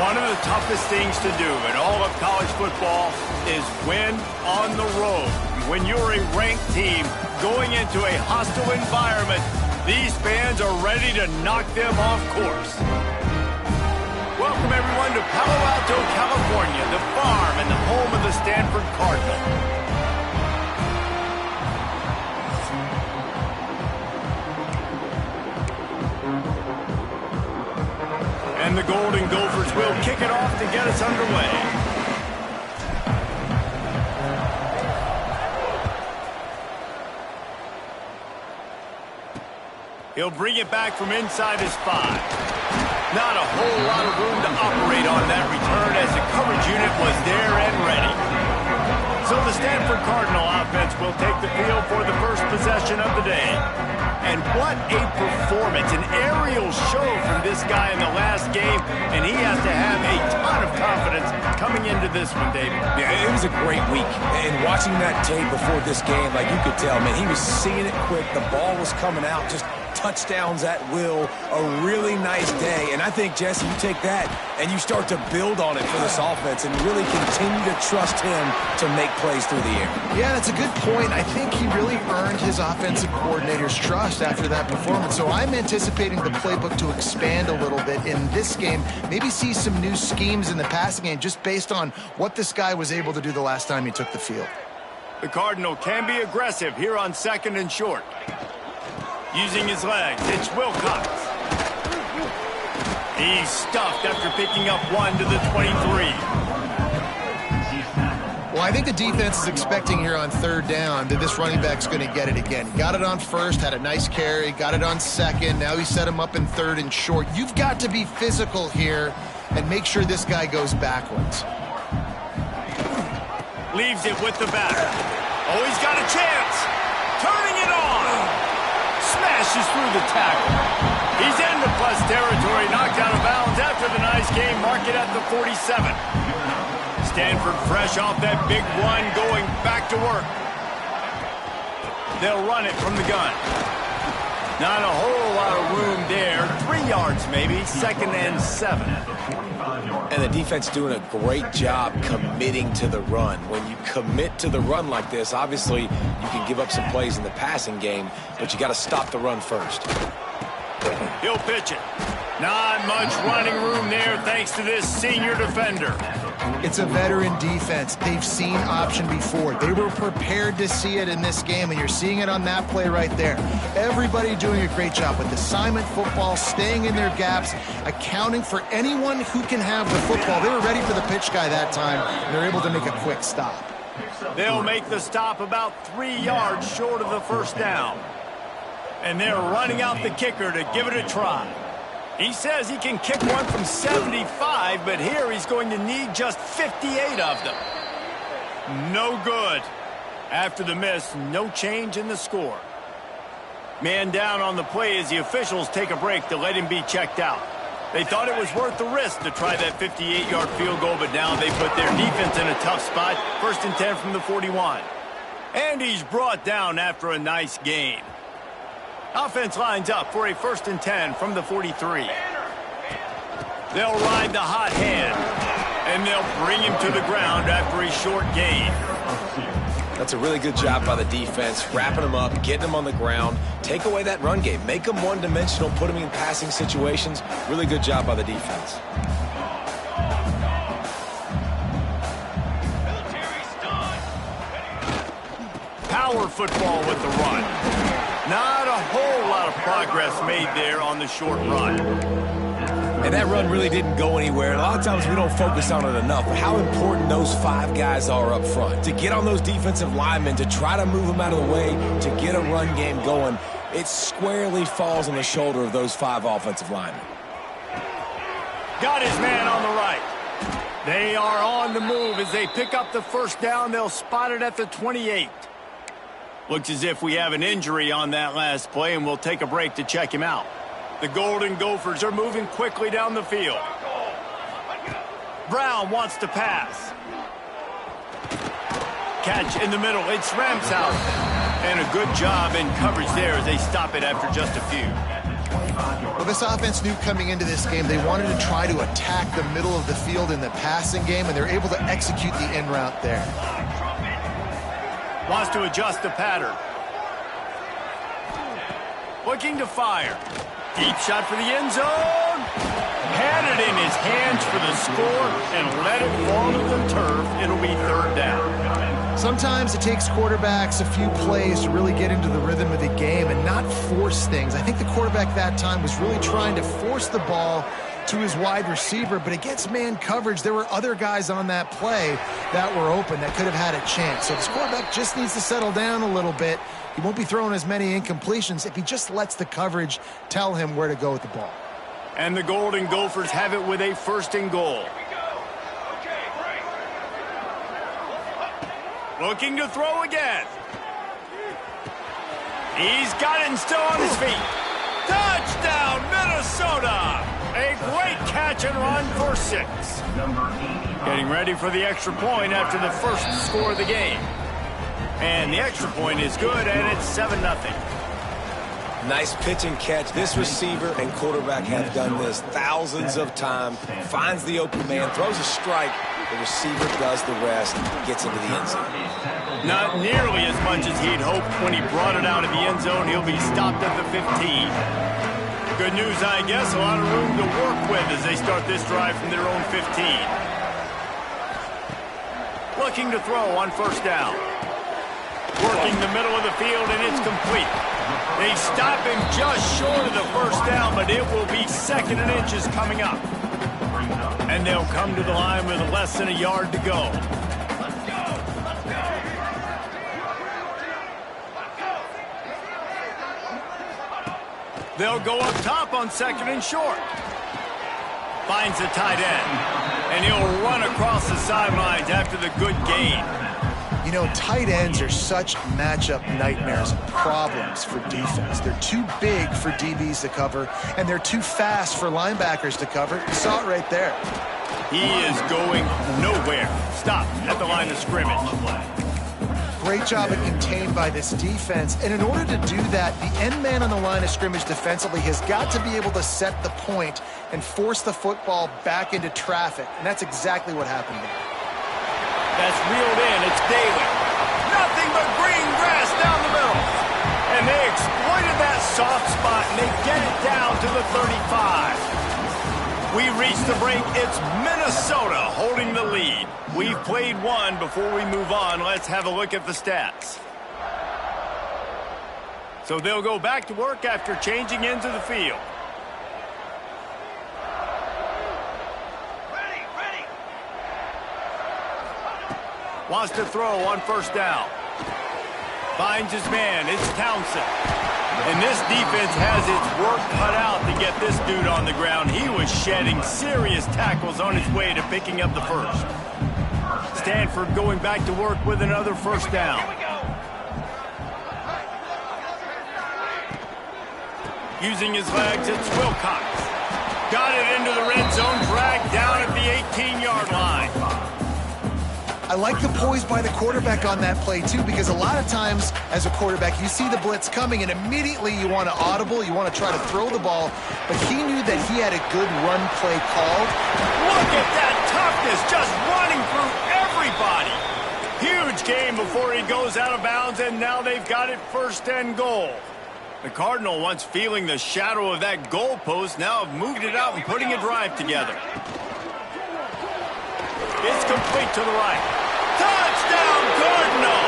One of the toughest things to do in all of college football is win on the road. When you're a ranked team going into a hostile environment, these fans are ready to knock them off course. Welcome, everyone, to Palo Alto, California, the farm and the home of the Stanford Cardinal. And the Golden Gophers will kick it off to get us underway. He'll bring it back from inside his 5. Not a whole lot of room to operate on that return as the coverage unit was there and ready. So the Stanford Cardinal offense will take the field for the first possession of the day. And what a performance, an aerial show from this guy in the last game, and he has to have a ton of confidence coming into this one, David. Yeah, it was a great week, and watching that tape before this game, like you could tell, man, he was seeing it quick, the ball was coming out, just touchdowns at will, a really nice day. And I think, Jesse, you take that and you start to build on it for this offense and really continue to trust him to make plays through the air. Yeah, that's a good point. I think he really earned his offensive coordinator's trust after that performance. So I'm anticipating the playbook to expand a little bit in this game, maybe see some new schemes in the passing game just based on what this guy was able to do the last time he took the field. The Cardinal can be aggressive here on 2nd and short. Using his legs, it's Wilcox. He's stuffed after picking up 1 to the 23. Well, I think the defense is expecting here on 3rd down that this running back's going to get it again. Got it on 1st, had a nice carry, got it on 2nd. Now he set him up in 3rd and short. You've got to be physical here and make sure this guy goes backwards. Leaves it with the batter. Oh, he's got a chance. Turning it on. Smashes through the tackle. He's into plus territory, knocked out of bounds after the nice game. Mark it at the 47. Stanford fresh off that big run, going back to work. They'll run it from the gun. Not a whole lot of room there. 3 yards maybe, 2nd and 7. And the defense doing a great job committing to the run. When you commit to the run like this, obviously you can give up some plays in the passing game, but you got to stop the run first. He'll pitch it. Not much running room there thanks to this senior defender. It's a veteran defense. They've seen option before. They were prepared to see it in this game, and you're seeing it on that play right there. Everybody doing a great job with assignment football, staying in their gaps, accounting for anyone who can have the football. They were ready for the pitch guy that time, and they're able to make a quick stop. They'll make the stop about 3 yards short of the 1st down. And they're running out the kicker to give it a try. He says he can kick one from 75, but here he's going to need just 58 of them. No good. After the miss, no change in the score. Man down on the play as the officials take a break to let him be checked out. They thought it was worth the risk to try that 58-yard field goal, but now they put their defense in a tough spot. 1st and 10 from the 41. And he's brought down after a nice gain. Offense lines up for a 1st and 10 from the 43. They'll ride the hot hand, and they'll bring him to the ground after a short gain. That's a really good job by the defense, wrapping him up, getting him on the ground, take away that run game, make him one-dimensional, put him in passing situations. Really good job by the defense. Power football with the run. Not a whole lot of progress made there on the short run. And that run really didn't go anywhere. And a lot of times we don't focus on it enough, but how important those 5 guys are up front. To get on those defensive linemen, to try to move them out of the way, to get a run game going, it squarely falls on the shoulder of those 5 offensive linemen. Got his man on the right. They are on the move as they pick up the 1st down. They'll spot it at the 28. Looks as if we have an injury on that last play, and we'll take a break to check him out. The Golden Gophers are moving quickly down the field. Brown wants to pass. Catch in the middle. It's Ncaa. And a good job in coverage there as they stop it after just a few. Well, this offense knew coming into this game they wanted to try to attack the middle of the field in the passing game, and they're able to execute the in route there. Wants to adjust the pattern. Looking to fire. Deep shot for the end zone. Had it in his hands for the score and let it fall to the turf. It'll be third down. Sometimes it takes quarterbacks a few plays to really get into the rhythm of the game and not force things. I think the quarterback that time was really trying to force the ball to his wide receiver, but against man coverage, there were other guys on that play that were open that could have had a chance. So this quarterback just needs to settle down a little bit. He won't be throwing as many incompletions if he just lets the coverage tell him where to go with the ball. And the Golden Gophers have it with a first and goal. Looking to throw again. He's got it and still on his feet. Touchdown, Minnesota! A great catch and run for 6. Getting ready for the extra point after the first score of the game. And the extra point is good, and it's 7-0. Nice pitch and catch. This receiver and quarterback have done this thousands of times. Finds the open man, throws a strike. The receiver does the rest, gets into the end zone. Not nearly as much as he'd hoped when he brought it out of the end zone. He'll be stopped at the 15. Good news, I guess. A lot of room to work with as they start this drive from their own 15. Looking to throw on first down. Working the middle of the field, and it's complete. They stop him just short of the first down, but it will be 2nd and inches coming up. And they'll come to the line with less than a yard to go. They'll go up top on 2nd and short. Finds the tight end. And he'll run across the sidelines after the good gain. You know, tight ends are such matchup nightmares and problems for defense. They're too big for DBs to cover, and they're too fast for linebackers to cover. You saw it right there. He is going nowhere. Stop at the line of scrimmage. Great job at contained by this defense. And in order to do that, the end man on the line of scrimmage defensively has got to be able to set the point and force the football back into traffic. And that's exactly what happened there. That's reeled in. It's Daly. Nothing but green grass down the middle. And they exploited that soft spot, and they get it down to the 35. We reach the break. It's Minnesota holding the lead. We've played one. Before we move on, let's have a look at the stats. So they'll go back to work after changing into the field. Wants to throw on first down. Finds his man. It's Townsend. And this defense has its work cut out to get this dude on the ground. He was shedding serious tackles on his way to picking up the first. Stanford going back to work with another first down. Using his legs, it's Wilcox. Got it into the red zone, dragged down at the 18-yard line. I like the poise by the quarterback on that play, too, because a lot of times as a quarterback, you see the blitz coming, and immediately you want to audible, you want to try to throw the ball, but he knew that he had a good run play called. Look at that toughness, just running through everybody. Huge gain before he goes out of bounds, and now they've got it 1st and goal. The Cardinal, once feeling the shadow of that goalpost, now have moved it out and putting a drive together. It's complete to the right. Touchdown, Cardinal!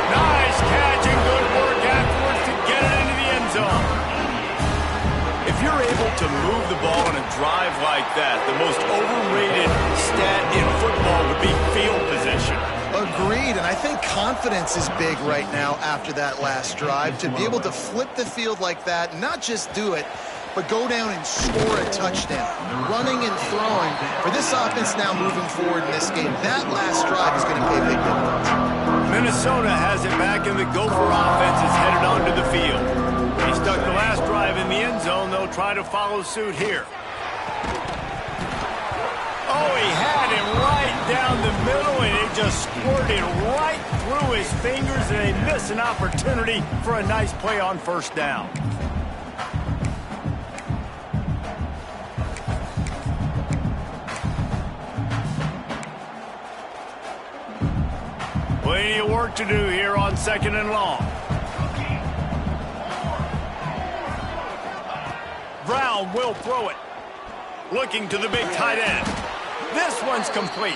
Nice catch and good work afterwards to get it into the end zone. If you're able to move the ball in a drive like that, the most overrated stat in football would be field position. Agreed, and I think confidence is big right now after that last drive. To be able to flip the field like that, not just do it, but go down and score a touchdown. Running and throwing. For this offense now moving forward in this game, that last drive is going to pay a big difference. Minnesota has it back, and the Gopher offense is headed onto the field. He stuck the last drive in the end zone. They'll try to follow suit here. Oh, he had him right down the middle, and it just squirted right through his fingers, and they miss an opportunity for a nice play on first down. Plenty of work to do here on 2nd and long. Brown will throw it. Looking to the big tight end. This one's complete.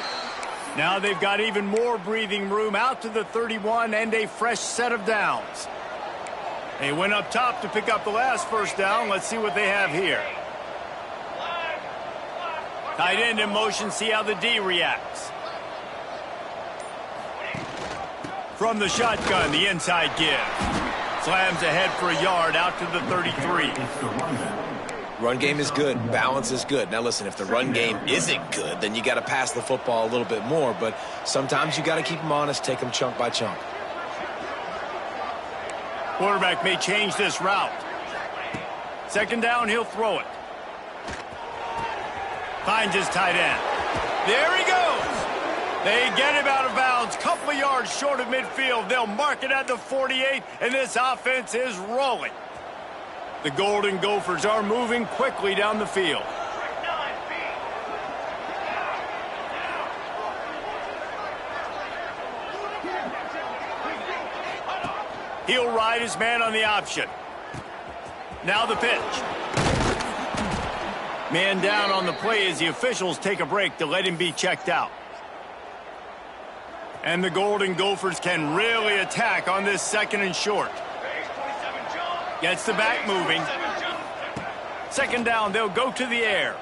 Now they've got even more breathing room out to the 31 and a fresh set of downs. They went up top to pick up the last first down. Let's see what they have here. Tight end in motion, see how the D reacts. From the shotgun, the inside give. Slams ahead for a yard out to the 33. Run game is good. Balance is good. Now, listen, if the run game isn't good, then you got to pass the football a little bit more. But sometimes you got to keep them honest, take them chunk by chunk. Quarterback may change this route. 2nd down, he'll throw it. Finds his tight end. There he goes. They get him out of bounds. Couple of yards short of midfield. They'll mark it at the 48, and this offense is rolling. The Golden Gophers are moving quickly down the field. He'll ride his man on the option. Now the pitch. Man down on the play as the officials take a break to let him be checked out. And the Golden Gophers can really attack on this 2nd and short. Gets the back moving. 2nd down, they'll go to the air.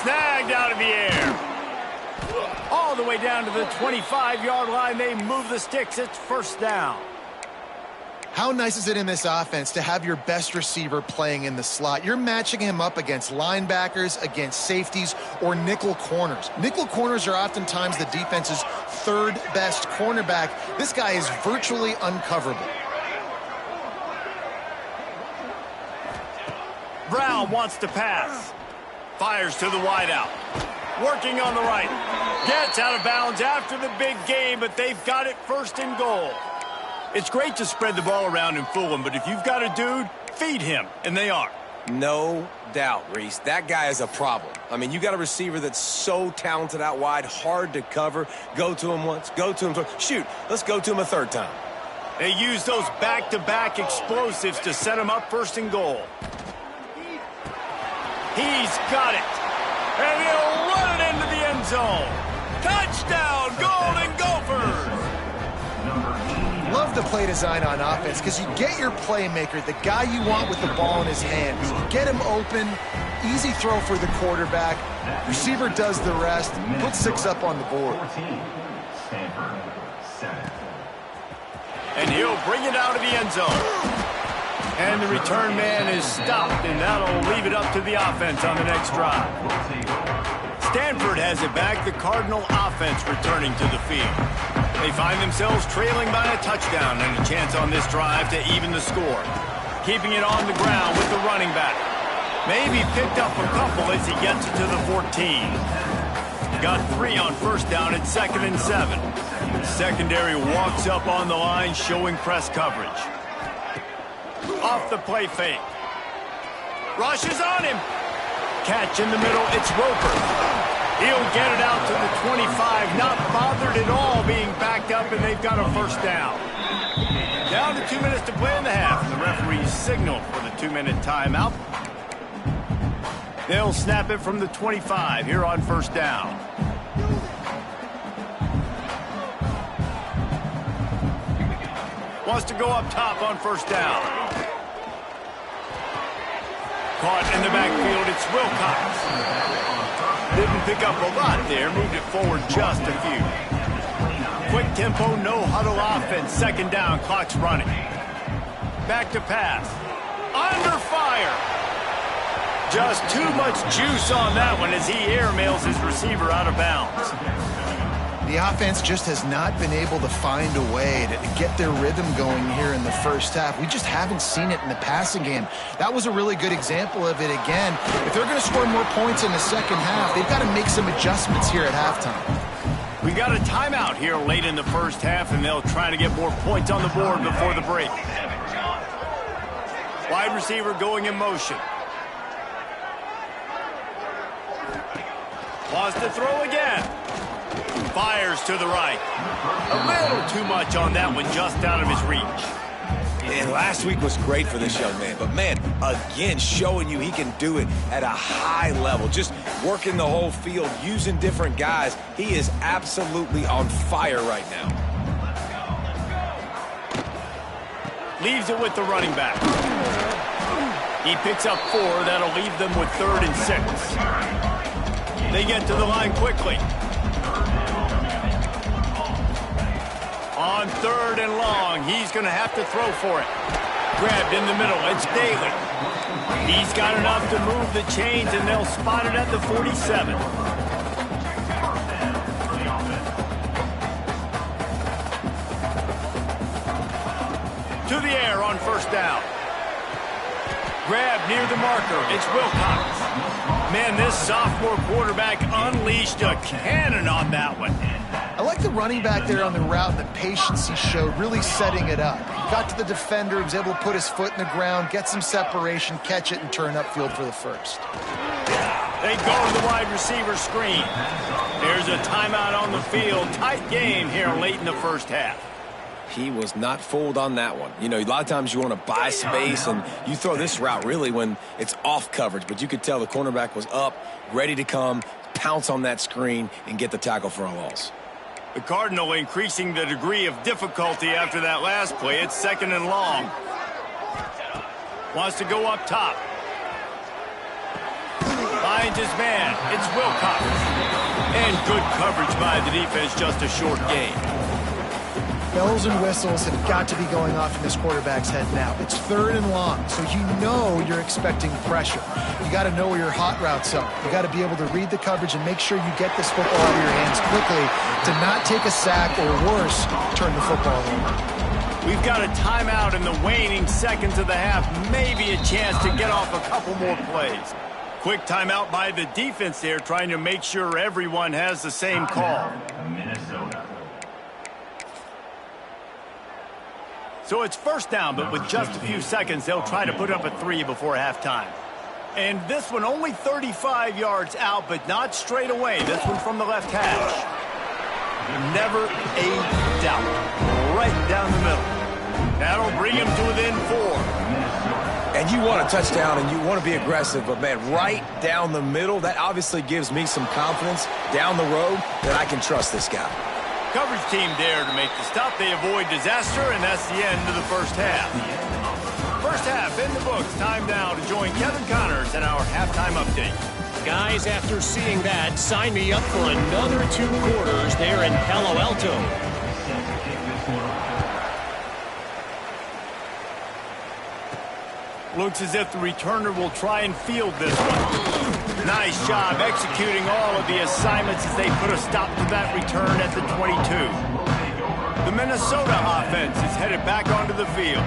Snagged out of the air. All the way down to the 25-yard line. They move the sticks. It's 1st down. How nice is it in this offense to have your best receiver playing in the slot? You're matching him up against linebackers, against safeties, or nickel corners. Nickel corners are oftentimes the defense's 3rd best cornerback. This guy is virtually uncoverable. Brown wants to pass. Fires to the wideout. Working on the right. Gets out of bounds after the big game, but they've got it 1st and goal. It's great to spread the ball around and fool him, but if you've got a dude, feed him, and they are. No doubt, Reese. That guy is a problem. I mean, you got a receiver that's so talented out wide, hard to cover. Go to him once, go to him twice. Shoot, let's go to him a 3rd time. They use those back-to-back explosives to set him up 1st and goal. He's got it. And he'll run it into the end zone. Touchdown, Golden Gophers! Love the play design on offense because you get your playmaker, the guy you want with the ball in his hands. You get him open, easy throw for the quarterback. Receiver does the rest, put 6 up on the board. And he'll bring it out of the end zone. And the return man is stopped, and that'll leave it up to the offense on the next drive. Stanford has it back, the Cardinal offense returning to the field. They find themselves trailing by a touchdown and a chance on this drive to even the score. Keeping it on the ground with the running back. Maybe picked up a couple as he gets it to the 14. Got 3 on 1st down at 2nd and 7. Secondary walks up on the line showing press coverage. Off the play fake. Rushes on him. Catch in the middle, it's Roper. He'll get it out to the 25, not bothered at all being backed up, and they've got a 1st down. Down to 2 minutes to play in the half. The referees signal for the 2-minute timeout. They'll snap it from the 25 here on 1st down. Wants to go up top on 1st down. Caught in the backfield, it's Wilcox. Didn't pick up a lot there, moved it forward just a few. Quick tempo, no huddle offense, 2nd down, clock's running. Back to pass. Under fire. Just too much juice on that one as he airmails his receiver out of bounds. The offense just has not been able to find a way to get their rhythm going here in the 1st half. We just haven't seen it in the passing game. That was a really good example of it again. If they're going to score more points in the 2nd half, they've got to make some adjustments here at halftime. We got a timeout here late in the 1st half, and they'll try to get more points on the board before the break. Wide receiver going in motion. Wants to throw again. Fires to the right. A little too much on that one, just out of his reach. And last week was great for this young man. But, man, again, showing you he can do it at a high level. Just working the whole field, using different guys. He is absolutely on fire right now. Leaves it with the running back. He picks up 4. That'll leave them with 3rd and 6. They get to the line quickly. On 3rd and long, he's going to have to throw for it. Grabbed in the middle. It's Daly. He's got enough to move the chains, and they'll spot it at the 47. To the air on 1st down. Grab near the marker. It's Wilcox. Man, this sophomore quarterback unleashed a cannon on that one. I like the running back there on the route and the patience he showed, really setting it up. He got to the defender, was able to put his foot in the ground, get some separation, catch it, and turn upfield for the 1st. They go to the wide receiver screen. There's a timeout on the field. Tight game here late in the 1st half. He was not fooled on that one. You know, a lot of times you want to buy space, and you throw this route really when it's off coverage. But you could tell the cornerback was up, ready to come, pounce on that screen, and get the tackle for a loss. The Cardinal increasing the degree of difficulty after that last play. It's 2nd and long. Wants to go up top. Finds his man. It's Wilcox. And good coverage by the defense, just a short gain. Bells and whistles have got to be going off in this quarterback's head now. It's 3rd and long, so you know you're expecting pressure. You got to know where your hot routes are. You got to be able to read the coverage and make sure you get this football out of your hands quickly to not take a sack or worse, turn the football over. We've got a timeout in the waning seconds of the half. Maybe a chance to get off a couple more plays. Quick timeout by the defense there, trying to make sure everyone has the same call. So it's 1st down, but with just a few seconds, they'll try to put up a 3 before halftime. And this one only 35 yards out, but not straight away. This one from the left hash. Never a doubt. Right down the middle. That'll bring him to within 4. And you want a touchdown, and you want to be aggressive, but, man, right down the middle, that obviously gives me some confidence down the road that I can trust this guy. Coverage team there to make the stop. They avoid disaster, and that's the end of the 1st half. 1st half in the books. Time now to join Kevin Connors in our halftime update. Guys, after seeing that, sign me up for another 2 quarters there in Palo Alto. Looks as if the returner will try and field this one. Nice job executing all of the assignments as they put a stop to that return at the 22. The Minnesota offense is headed back onto the field.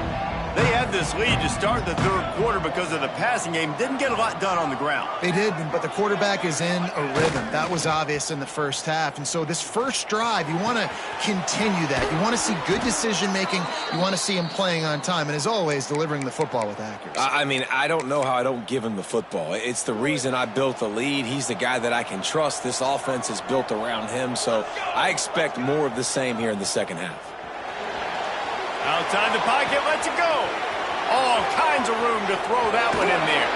They had this lead to start the 3rd quarter because of the passing game. Didn't get a lot done on the ground. They did, but the quarterback is in a rhythm. That was obvious in the 1st half. And so this 1st drive, you want to continue that. You want to see good decision-making. You want to see him playing on time. And as always, delivering the football with accuracy. I mean, I don't know how I don't give him the football. It's the reason I built the lead. He's the guy that I can trust. This offense is built around him. So I expect more of the same here in the 2nd half. Outside the pocket, lets it go. All kinds of room to throw that one in there.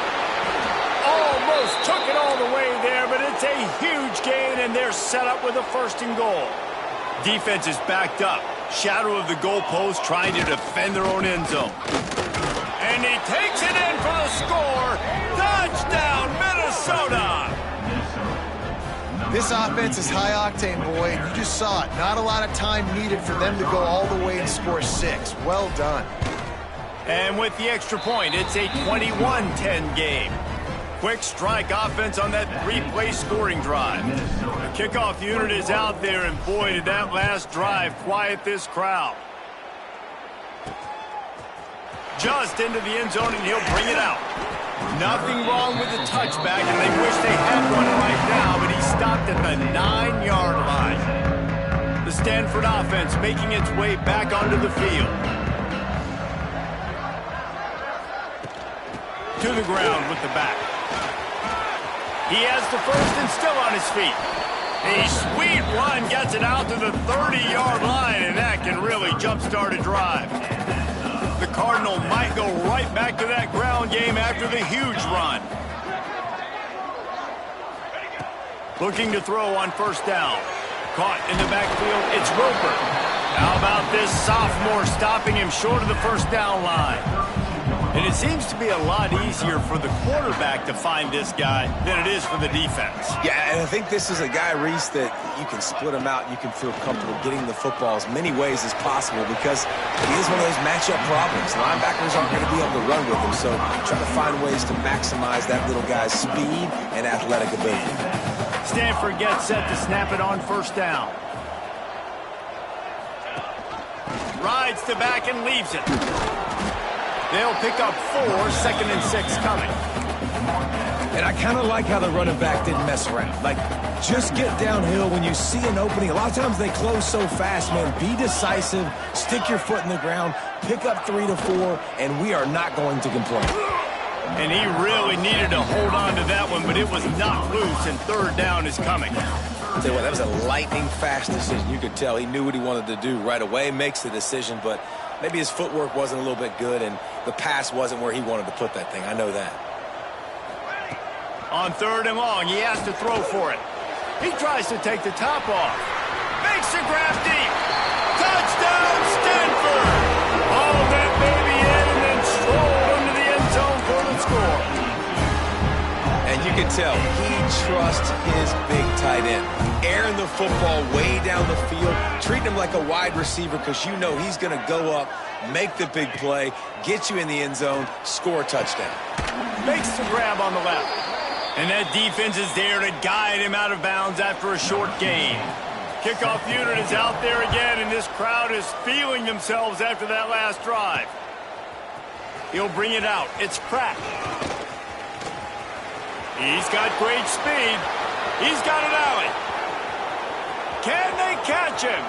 Almost took it all the way there, but it's a huge gain, and they're set up with a 1st and goal. Defense is backed up. Shadow of the goalpost trying to defend their own end zone. And he takes it in for the score. Touchdown, Minnesota! This offense is high octane, boy, and you just saw it. Not a lot of time needed for them to go all the way and score 6. Well done. And with the extra point, it's a 21-10 game. Quick strike offense on that 3-play scoring drive. The kickoff unit is out there, and boy, did that last drive quiet this crowd. Just into the end zone, and he'll bring it out. Nothing wrong with the touchback, and they wish they had one right now, but he stopped at the 9-yard line. The Stanford offense making its way back onto the field. To the ground with the back. He has the 1st and still on his feet. A sweet run gets it out to the 30-yard line, and that can really jumpstart a drive. The Cardinal might go right back to that ground game after the huge run. Looking to throw on first down. Caught in the backfield, it's Roper. How about this sophomore stopping him short of the first down line? And it seems to be a lot easier for the quarterback to find this guy than it is for the defense. Yeah, and I think this is a guy, Reese, that you can split him out and you can feel comfortable getting the football as many ways as possible because he is one of those matchup problems. Linebackers aren't going to be able to run with him, so try to find ways to maximize that little guy's speed and athletic ability. Stanford gets set to snap it on first down. Rides to back and leaves it. They'll pick up 4, 2nd and 6 coming. And I kind of like how the running back didn't mess around. Like, just get downhill when you see an opening. A lot of times they close so fast, man. Be decisive, stick your foot in the ground, pick up 3 to 4, and we are not going to complain. And he really needed to hold on to that one, but it was not loose, and third down is coming. I'll tell you what, that was a lightning-fast decision. You could tell he knew what he wanted to do right away, makes the decision, but maybe his footwork wasn't a little bit good, and the pass wasn't where he wanted to put that thing. I know that. On third and long, he has to throw for it. He tries to take the top off. Makes a grab deep. Touchdown, Stanford! All that baby in and then stroll into the end zone for the score. And you can tell he trusts his big tight end. Airing the football way down the field, treating him like a wide receiver because you know he's going to go up, make the big play, get you in the end zone, score a touchdown. Makes the grab on the left. And that defense is there to guide him out of bounds after a short gain. Kickoff unit is out there again, and this crowd is feeling themselves after that last drive. He'll bring it out. It's Pratt. He's got great speed. He's got an alley. Can they catch him?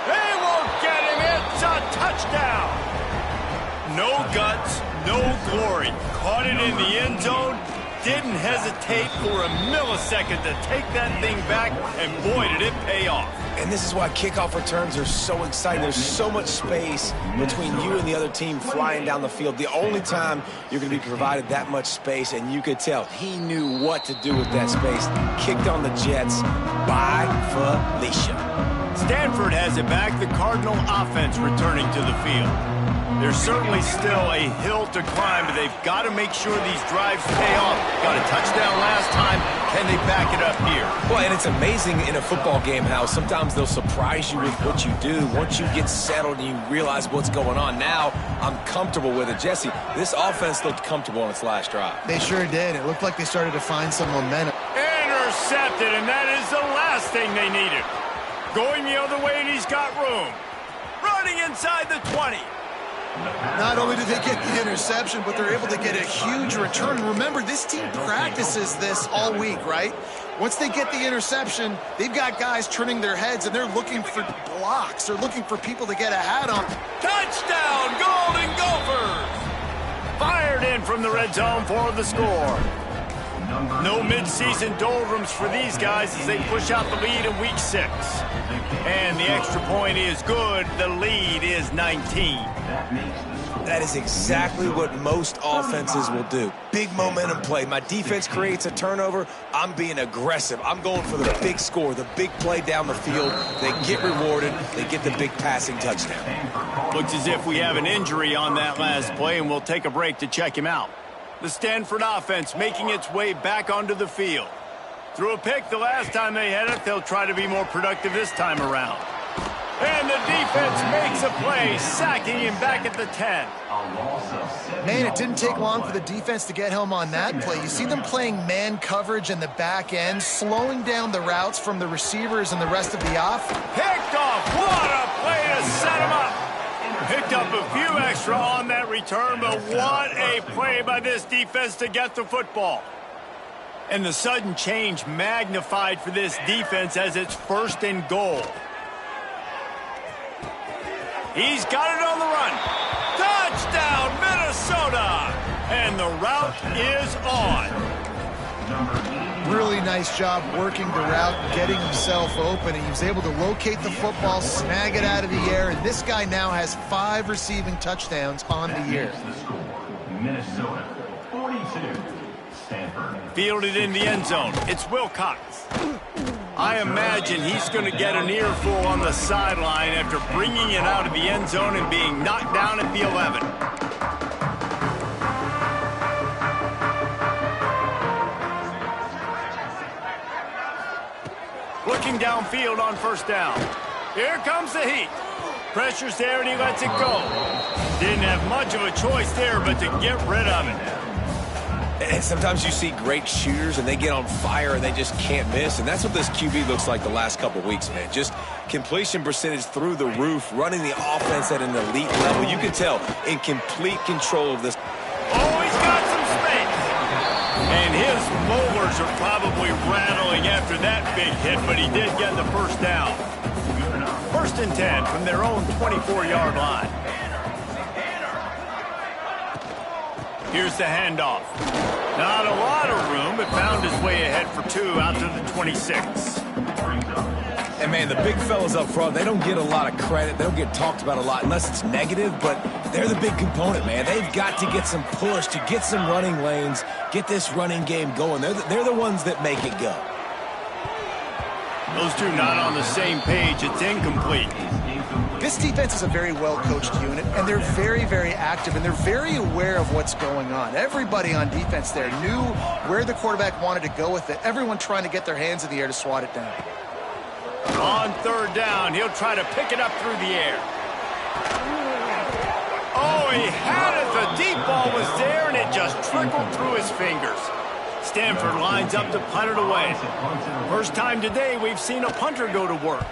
They won't get him. It's a touchdown. No guts, no glory. Caught it in the end zone. Didn't hesitate for a millisecond to take that thing back, and boy, did it pay off. And this is why kickoff returns are so exciting. There's so much space between you and the other team flying down the field. The only time you're going to be provided that much space, and you could tell he knew what to do with that space. Kicked on the Jets by Felicia. Stanford has it back. The Cardinal offense returning to the field. There's certainly still a hill to climb, but they've got to make sure these drives pay off. Got a touchdown last time. Can they back it up here? Well, and it's amazing in a football game how sometimes they'll surprise you with what you do. Once you get settled and you realize what's going on, now I'm comfortable with it. Jesse, this offense looked comfortable on its last drive. They sure did. It looked like they started to find some momentum. Intercepted, and that is the last thing they needed. Going the other way, and he's got room. Running inside the 20. Not only did they get the interception, but they're able to get a huge return. Remember, this team practices this all week, right? Once they get the interception, they've got guys turning their heads, and they're looking for blocks. They're looking for people to get ahead on. Touchdown, Golden Gophers! Fired in from the red zone for the score. No midseason doldrums for these guys as they push out the lead in week 6. And the extra point is good. The lead is 19. That is exactly what most offenses will do. Big momentum play. My defense creates a turnover. I'm being aggressive. I'm going for the big score, the big play down the field. They get rewarded. They get the big passing touchdown. Looks as if we have an injury on that last play, and we'll take a break to check him out. The Stanford offense making its way back onto the field. Threw a pick the last time they had it. They'll try to be more productive this time around. And the defense makes a play, sacking him back at the 10. Man, it didn't take long for the defense to get home on that play. You see them playing man coverage in the back end, slowing down the routes from the receivers and the rest of the offense. Picked off. What a play to set him up. Picked up a few extra on that return, but what a play by this defense to get the football. And the sudden change magnified for this defense as it's 1st and goal. He's got it on the run. Touchdown, Minnesota! And the route is on. Really nice job working the route, getting himself open, and he was able to locate the football, snag it out of the air, and this guy now has 5 receiving touchdowns on the year. Minnesota, 42, Stanford. Fielded in the end zone. It's Wilcox. I imagine he's going to get an earful on the sideline after bringing it out of the end zone and being knocked down at the 11. Looking downfield on first down. Here comes the heat. Pressure's there and he lets it go. Didn't have much of a choice there but to get rid of it. And sometimes you see great shooters and they get on fire and they just can't miss. And that's what this QB looks like the last couple weeks, man. Just completion percentage through the roof, running the offense at an elite level. You can tell in complete control of this. Oh, he's got some space. And his molars are probably rattling after that big hit, but he did get the first down. 1st and 10 from their own 24-yard line. Here's the handoff. Not a lot of room, but found his way ahead for 2 out to the 26. And, man, the big fellas up front, they don't get a lot of credit. They don't get talked about a lot unless it's negative, but they're the big component, man. They've got to get some push, to get some running lanes, get this running game going. They're the ones that make it go. Those two not on the same page. It's incomplete. This defense is a very well-coached unit, and they're very, very active, and they're very aware of what's going on. Everybody on defense there knew where the quarterback wanted to go with it. Everyone trying to get their hands in the air to swat it down. On 3rd down, he'll try to pick it up through the air. Oh, he had it. The deep ball was there, and it just trickled through his fingers. Stanford lines up to punt it away. First time today we've seen a punter go to work.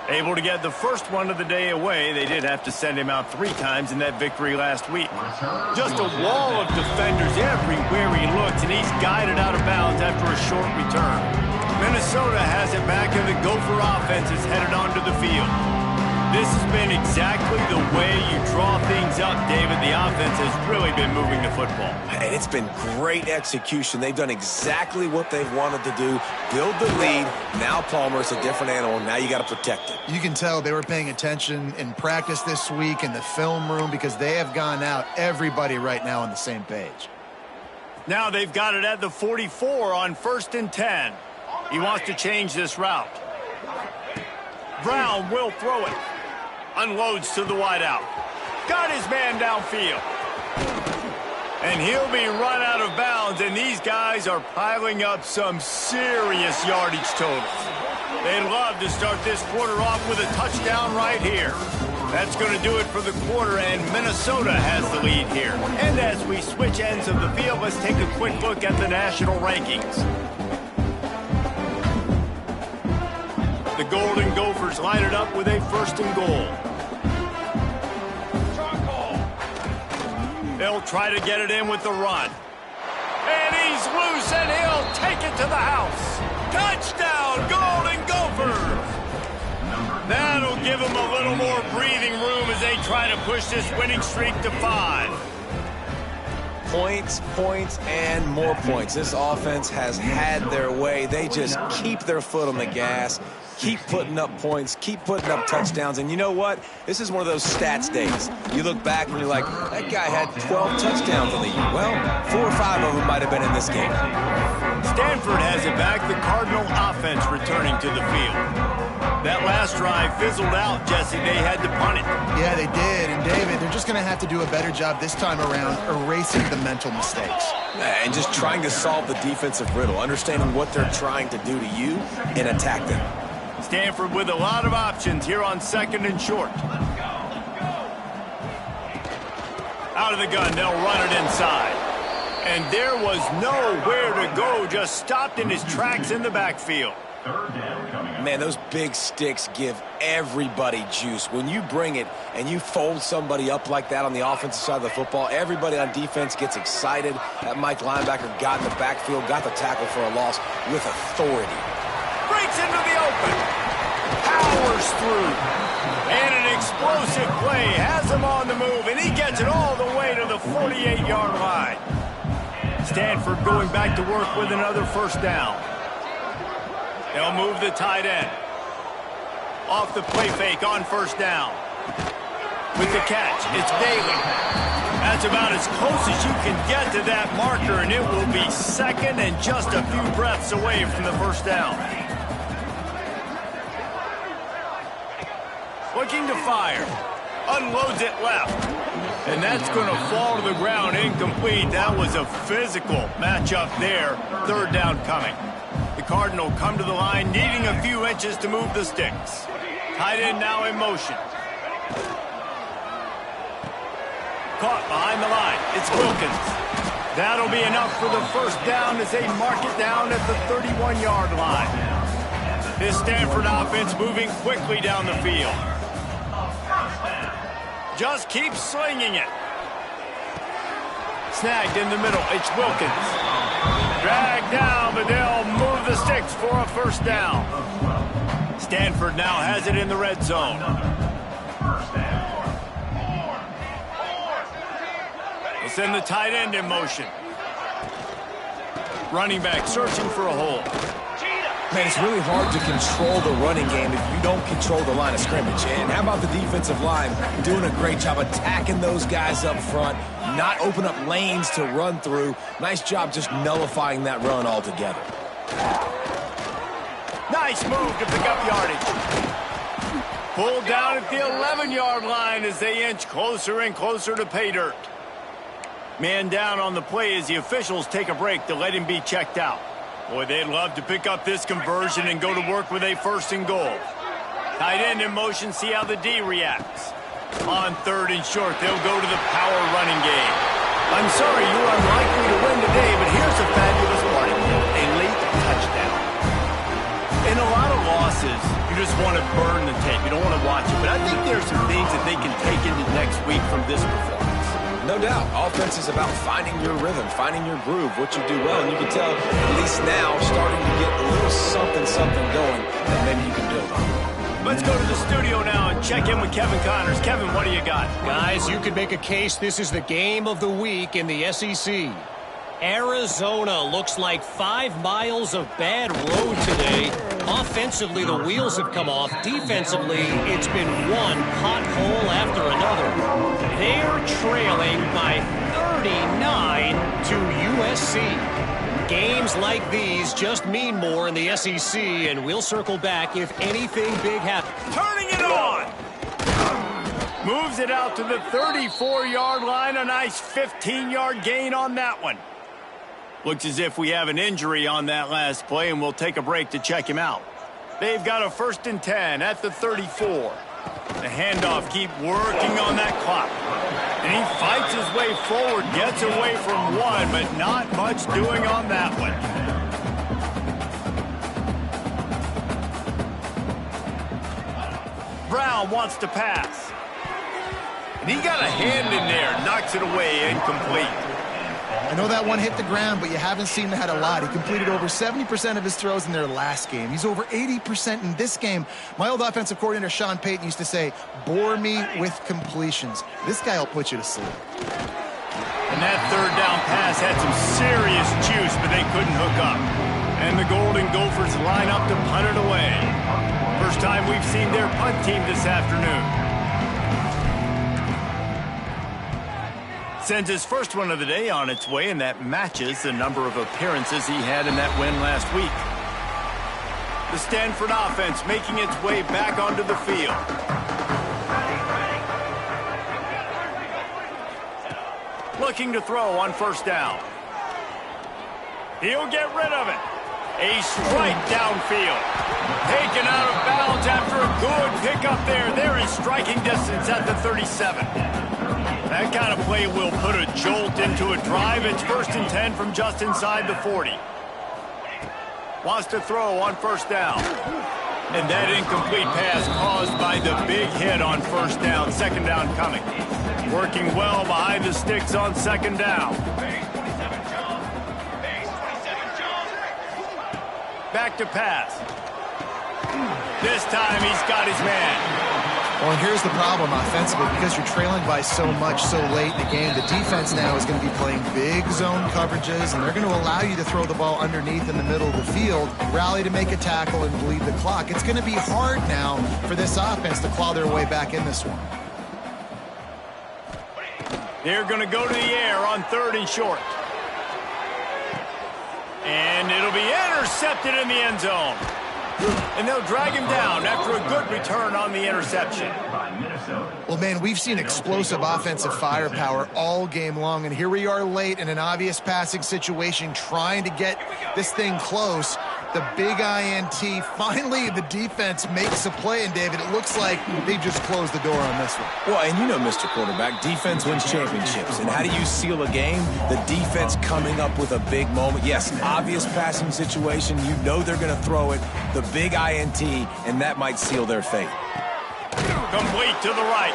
Able to get the first one of the day away. They did have to send him out 3 times in that victory last week. Just a wall of defenders everywhere he looks, and he's guided out of bounds after a short return. Minnesota has it back, and the Gopher offense is headed onto the field. This has been exactly the way you draw things up, David. The offense has really been moving the football. And it's been great execution. They've done exactly what they've wanted to do. Build the lead. Now Palmer's a different animal. Now you got to protect it. You can tell they were paying attention in practice this week in the film room because they have gone out, everybody right now on the same page. Now they've got it at the 44 on 1st and 10. He wants to change this route. Brown will throw it. Unloads to the wideout. Got his man downfield. And he'll be run out of bounds, and these guys are piling up some serious yardage totals. They'd love to start this quarter off with a touchdown right here. That's going to do it for the quarter, and Minnesota has the lead here. And as we switch ends of the field, let's take a quick look at the national rankings. The Golden Gophers line it up with a 1st and goal. They'll try to get it in with the run. And he's loose, and he'll take it to the house. Touchdown, Golden Gophers! That'll give them a little more breathing room as they try to push this winning streak to 5. Points, points, and more points. This offense has had their way. They just keep their foot on the gas, keep putting up points, keep putting up touchdowns. And you know what? This is one of those stats days. You look back and you're like, that guy had 12 touchdowns in the year. Well, 4 or 5 of them might have been in this game. Stanford has it back. The Cardinal offense returning to the field. That last drive fizzled out, Jesse. They had to punt it. Yeah, they did. And, David, they're just going to have to do a better job this time around erasing the mental mistakes. And just trying to solve the defensive riddle, understanding what they're trying to do to you and attack them. Stanford with a lot of options here on 2nd and short. Out of the gun, they'll run it inside. And there was nowhere to go, just stopped in his tracks in the backfield. Man, those big sticks give everybody juice. When you bring it and you fold somebody up like that on the offensive side of the football, everybody on defense gets excited. That Mike linebacker got in the backfield, got the tackle for a loss with authority. Breaks into the open. Powers through. And an explosive play has him on the move, and he gets it all the way to the 48-yard line. Stanford going back to work with another first down. They'll move the tight end. Off the play fake on first down. With the catch, it's Bailey. That's about as close as you can get to that marker, and it will be second and just a few breaths away from the first down. Looking to fire. Unloads it left. And that's going to fall to the ground incomplete. That was a physical matchup there. Third down coming. The Cardinal come to the line, needing a few inches to move the sticks. Tight end now in motion. Caught behind the line. It's Wilkins. That'll be enough for the first down as they mark it down at the 31-yard line. This Stanford offense moving quickly down the field. Just keep slinging it. Snagged in the middle. It's Wilkins. Dragged down, but they'll move the sticks for a first down. Stanford now has it in the red zone. They'll send the tight end in motion. Running back searching for a hole. Man, it's really hard to control the running game if you don't control the line of scrimmage. And how about the defensive line doing a great job attacking those guys up front, not open up lanes to run through. Nice job just nullifying that run altogether. Nice move to pick up yardage. Pulled down at the 11-yard line as they inch closer and closer to pay dirt. Man down on the play as the officials take a break to let him be checked out. Boy, they'd love to pick up this conversion and go to work with a first and goal. Tight end in motion, see how the D reacts. On third and short, they'll go to the power running game. I'm sorry you're unlikely to win today, but here's a fabulous party. A late touchdown. In a lot of losses, you just want to burn the tape. You don't want to watch it. But I think there's some things that they can take into next week from this performance. No doubt. Offense is about finding your rhythm, finding your groove, what you do well. And you can tell, at least now, starting to get a little something going that maybe you can build on. Let's go to the studio now and check in with Kevin Connors. Kevin, what do you got? Guys, you could make a case this is the game of the week in the SEC. Arizona looks like 5 miles of bad road today. Offensively, the wheels have come off. Defensively, it's been one pothole after another. They're trailing by 39 to USC. Games like these just mean more in the SEC, and we'll circle back if anything big happens. Turning it on! Moves it out to the 34-yard line. A nice 15-yard gain on that one. Looks as if we have an injury on that last play, and we'll take a break to check him out. They've got a 1st and 10 at the 34. The handoff keep working on that clock. And he fights his way forward, gets away from one, but not much doing on that one. Brown wants to pass. And he got a hand in there, knocks it away, incomplete. I know that one hit the ground, but you haven't seen that a lot. He completed over 70% of his throws in their last game. He's over 80% in this game. My old offensive coordinator, Sean Payton, used to say, bore me with completions. This guy will put you to sleep. And that third down pass had some serious juice, but they couldn't hook up. And the Golden Gophers line up to punt it away. First time we've seen their punt team this afternoon. Sends his first one of the day on its way, and that matches the number of appearances he had in that win last week. The Stanford offense making its way back onto the field. Looking to throw on first down. He'll get rid of it. A strike downfield. Taken out of bounds after a good pickup there. They're in striking distance at the 37. That kind of play will put a jolt into a drive. It's 1st and 10 from just inside the 40. Wants to throw on first down. And that incomplete pass caused by the big hit on first down. Second down coming. Working well behind the sticks on second down. Back to pass. This time he's got his man. Well, and here's the problem offensively. Because you're trailing by so much so late in the game, the defense now is going to be playing big zone coverages, and they're going to allow you to throw the ball underneath in the middle of the field, rally to make a tackle, and bleed the clock. It's going to be hard now for this offense to claw their way back in this one. They're going to go to the air on 3rd and short. And it'll be intercepted in the end zone. And they'll drag him down after a good return on the interception. Well, man, we've seen explosive offensive firepower all game long, and here we are late in an obvious passing situation trying to get this thing close. The big INT. Finally, the defense makes a play, and David, it looks like they just closed the door on this one. Well, and you know, Mr. Quarterback, defense wins championships. And how do you seal a game? The defense coming up with a big moment. Yes, obvious passing situation. You know they're going to throw it. The big INT, and that might seal their fate. Complete to the right.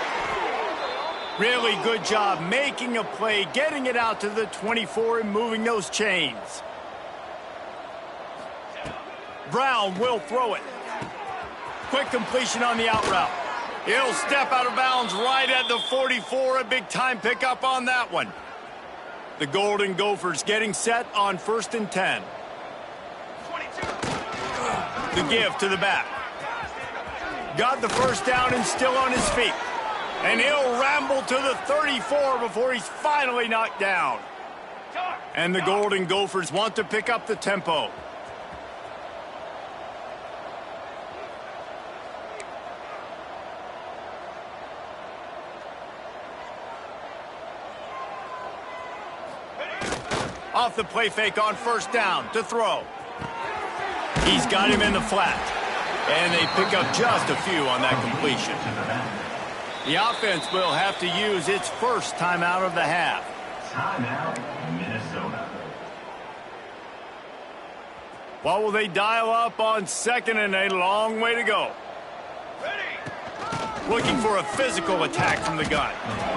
Really good job making a play, getting it out to the 24 and moving those chains. Brown will throw it. Quick completion on the out route. He'll step out of bounds right at the 44. A big time pickup on that one. The Golden Gophers getting set on 1st and 10. The give to the back. Got the first down and still on his feet. And he'll ramble to the 34 before he's finally knocked down. And the Golden Gophers want to pick up the tempo. Off the play fake on 1st down to throw. He's got him in the flat. And they pick up just a few on that completion. The offense will have to use its first timeout of the half. Timeout, Minnesota. What will they dial up on 2nd and a long way to go? Looking for a physical attack from the gun.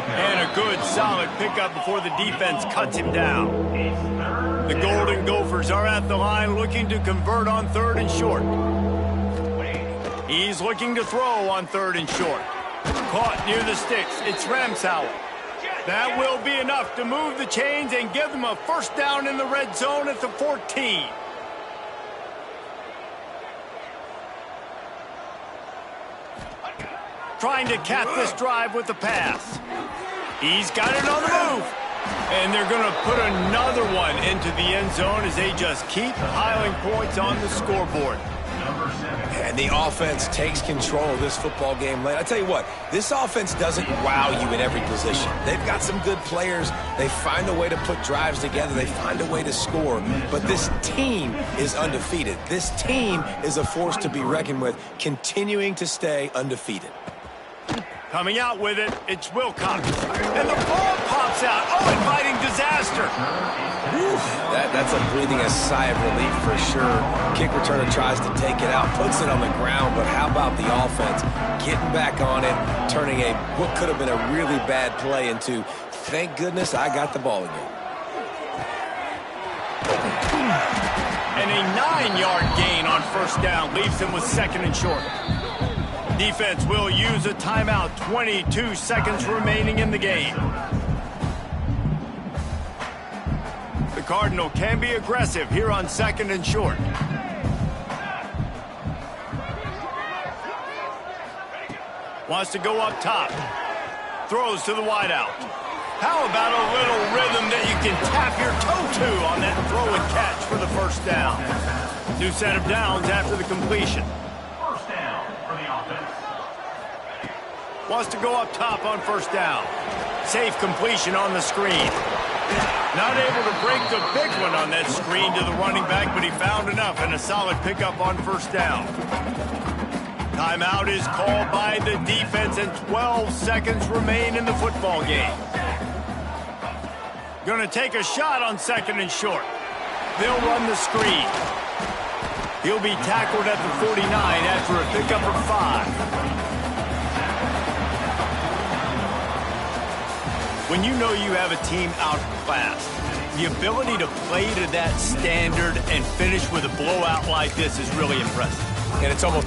And a good, solid pickup before the defense cuts him down. The Golden Gophers are at the line looking to convert on 3rd and short. He's looking to throw on 3rd and short. Caught near the sticks. It's Ncaa. That will be enough to move the chains and give them a first down in the red zone at the 14. Trying to cap this drive with the pass. He's got it on the move. And they're going to put another one into the end zone as they just keep piling points on the scoreboard. And the offense takes control of this football game late. I tell you what, this offense doesn't wow you in every position. They've got some good players. They find a way to put drives together. They find a way to score. But this team is undefeated. This team is a force to be reckoned with, continuing to stay undefeated. Coming out with it, it's Wilcox. And the ball pops out. Oh, inviting disaster. That's a breathing a sigh of relief for sure. Kick returner tries to take it out, puts it on the ground, but how about the offense getting back on it, turning what could have been a really bad play into, thank goodness I got the ball again. And a 9-yard gain on 1st down leaves him with 2nd and short. Defense will use a timeout. 22 seconds remaining in the game. The Cardinal can be aggressive here on 2nd and short. Wants to go up top. Throws to the wideout. How about a little rhythm that you can tap your toe to on that throw and catch for the first down? New set of downs after the completion. First down for the offense. Wants to go up top on 1st down. Safe completion on the screen. Not able to break the big one on that screen to the running back, but he found enough and a solid pickup on 1st down. Timeout is called by the defense and 12 seconds remain in the football game. Going to take a shot on 2nd and short. They'll run the screen. He'll be tackled at the 49 after a pickup of 5. When you know you have a team outclassed, the ability to play to that standard and finish with a blowout like this is really impressive. And it's almost